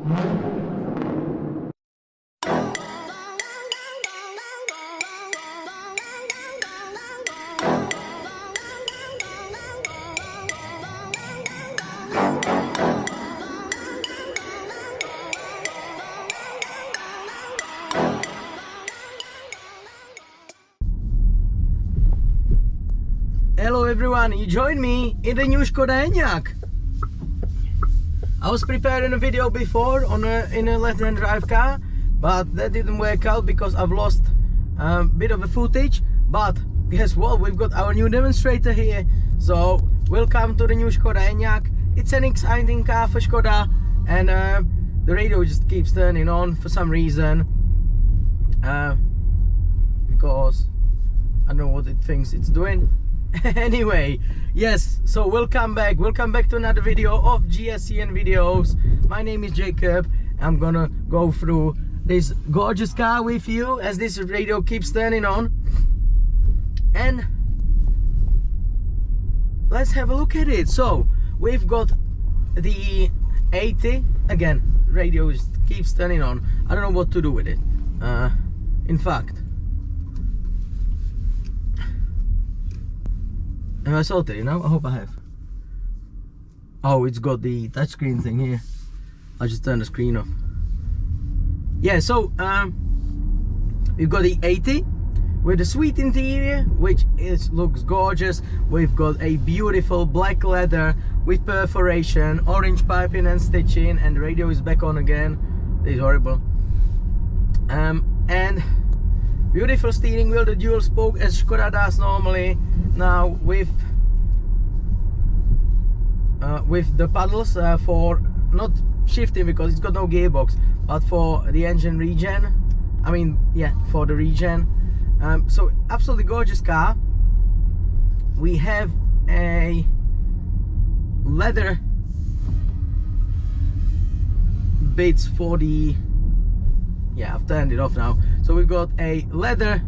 Hello everyone, you join me in the new Skoda Enyaq. I was preparing a video before in a left-hand drive car, but that didn't work out because I've lost a bit of the footage. But guess what, we've got our new demonstrator here. So welcome to the new Skoda Enyaq. It's an exciting car for Skoda, and the radio just keeps turning on for some reason, because I don't know what it thinks it's doing. Anyway, yes, so welcome back to another video of GSCN videos. My name is Jacob. I'm gonna go through this gorgeous car with you as this radio keeps turning on, and let's have a look at it. So we've got the 80 again. Radio just keeps turning on. I don't know what to do with it. In fact, have I sorted it now? I hope I have. Oh, it's got the touchscreen thing here. I'll just turn the screen off. Yeah, so we've got the 80 with a sweet interior, which looks gorgeous. We've got a beautiful black leather with perforation, orange piping and stitching, and the radio is back on again. It's horrible. And beautiful steering wheel, the dual spoke as Skoda does normally. Now with the paddles for not shifting because it's got no gearbox, but for the engine regen. I mean, yeah, for the regen. So absolutely gorgeous car. We have a leather bits for the, yeah, I've turned it off now. So we've got a leather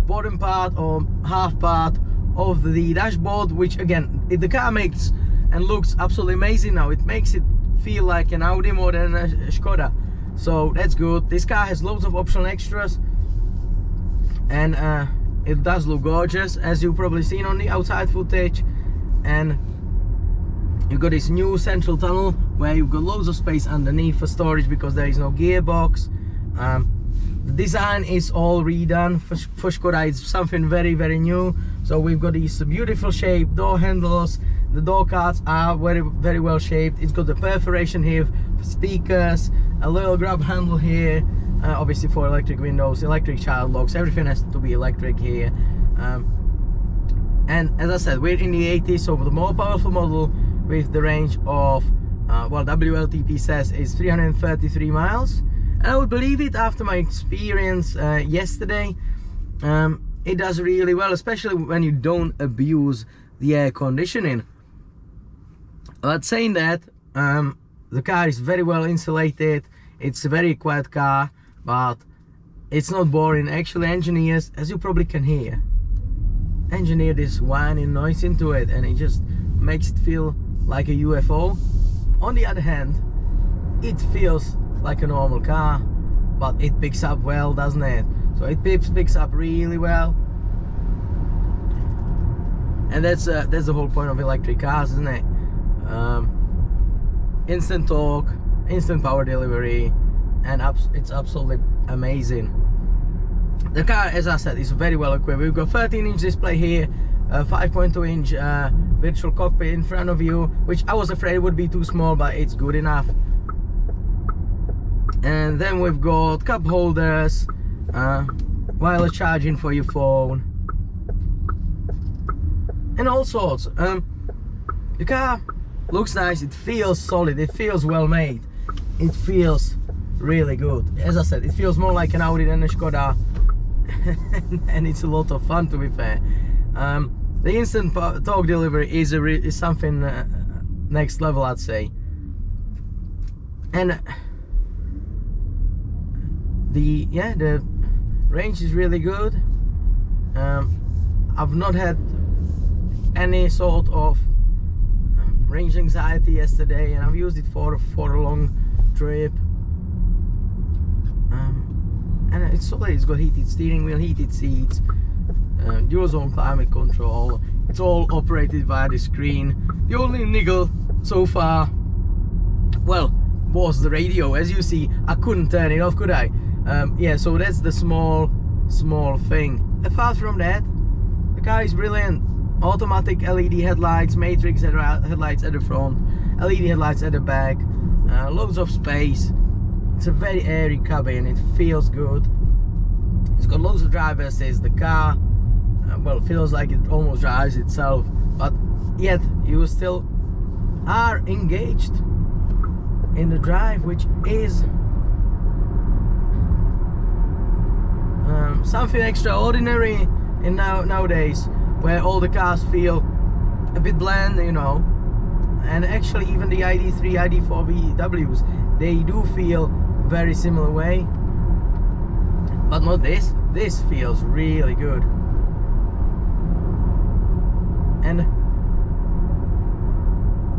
bottom part or half part of the dashboard, which again, the car makes and looks absolutely amazing now. It makes it feel like an Audi more than a Skoda, so that's good. This car has loads of optional extras, and it does look gorgeous, as you've probably seen on the outside footage. And you've got this new central tunnel where you've got loads of space underneath for storage because there is no gearbox. The design is all redone for Skoda. It's something very, very new. So we've got these beautiful shaped door handles. The door cards are very, very well shaped. It's got the perforation here for speakers, a little grab handle here, obviously for electric windows, electric child locks. Everything has to be electric here. And as I said, we're in the 80s, so the more powerful model with the range of, well, WLTP says is 333 miles. And I would believe it after my experience yesterday. It does really well, especially when you don't abuse the air conditioning. But saying that, the car is very well insulated. It's a very quiet car, but it's not boring. Actually, engineers, as you probably can hear, engineered this whining noise into it, and it just makes it feel like a UFO. On the other hand, it feels like a normal car, but it picks up well, doesn't it? So it picks up really well, and that's the whole point of electric cars, isn't it? Instant torque, instant power delivery, and it's absolutely amazing. The car, as I said, is very well equipped. We've got 13-inch display here, 5.2-inch virtual cockpit in front of you, which I was afraid would be too small, but it's good enough. And then we've got cup holders, wireless charging for your phone, and all sorts. The car looks nice, it feels solid, it feels well made, it feels really good. As I said, it feels more like an Audi than a Skoda, and it's a lot of fun, to be fair. The instant torque delivery is something next level, I'd say. And the range is really good. I've not had any sort of range anxiety yesterday, and I've used it for a long trip. And it's solid. It's got heated steering wheel, heated seats, dual zone climate control. It's all operated via the screen. The only niggle so far, well, was the radio. As you see, I couldn't turn it off, could I? Yeah, so that's the small thing. Apart from that, the car is brilliant. Automatic LED headlights, matrix headlights at the front, LED headlights at the back, loads of space. It's a very airy cabin, it feels good. It's got loads of driver assist. The car, well, feels like it almost drives itself, but yet you still are engaged in the drive, which is something extraordinary in nowadays, where all the cars feel a bit bland, you know. And actually even the ID3, ID4 VWs, they do feel very similar way, but not this. This feels really good. And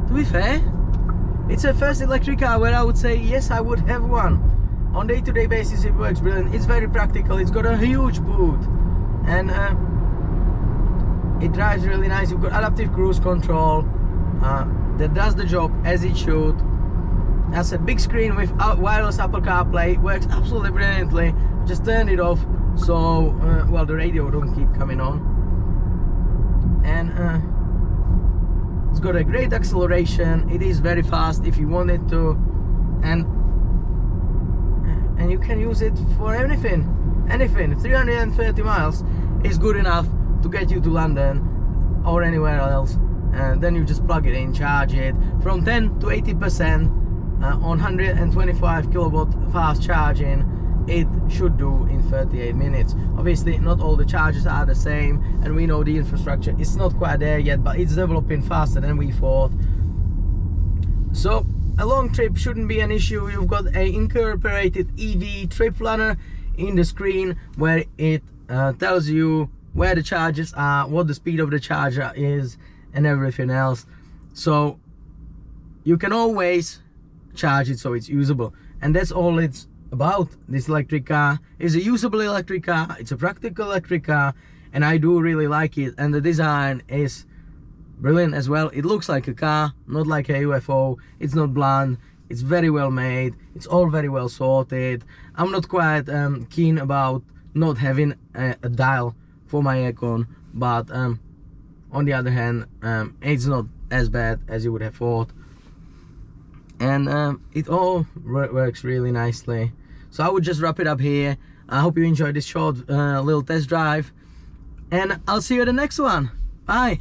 to be fair, it's a first electric car where I would say yes, I would have one. On day-to-day basis it works brilliant. It's very practical. It's got a huge boot, and it drives really nice. You've got adaptive cruise control that does the job as it should. That's a big screen with wireless Apple CarPlay. Works absolutely brilliantly. Just turned it off, so well, the radio don't keep coming on. And it's got a great acceleration. It is very fast if you want it to, and you can use it for anything. 330 miles is good enough to get you to London or anywhere else, and then you just plug it in, charge it from 10 to 80% on 125 kilowatt fast charging. It should do in 38 minutes. Obviously not all the chargers are the same, and we know the infrastructure is not quite there yet, but it's developing faster than we thought. So a long trip shouldn't be an issue. You've got a incorporated EV trip planner in the screen, where it tells you where the chargers are, what the speed of the charger is, and everything else. So you can always charge it so it's usable, and that's all it's about. This electric car is a usable electric car. It's a practical electric car, and I do really like it. And the design is brilliant as well. It looks like a car, not like a UFO. It's not bland. It's very well made. It's all very well sorted. I'm not quite keen about not having a dial for my aircon, but on the other hand, it's not as bad as you would have thought. And it all works really nicely. So I would just wrap it up here. I hope you enjoyed this short little test drive, and I'll see you at the next one. Bye.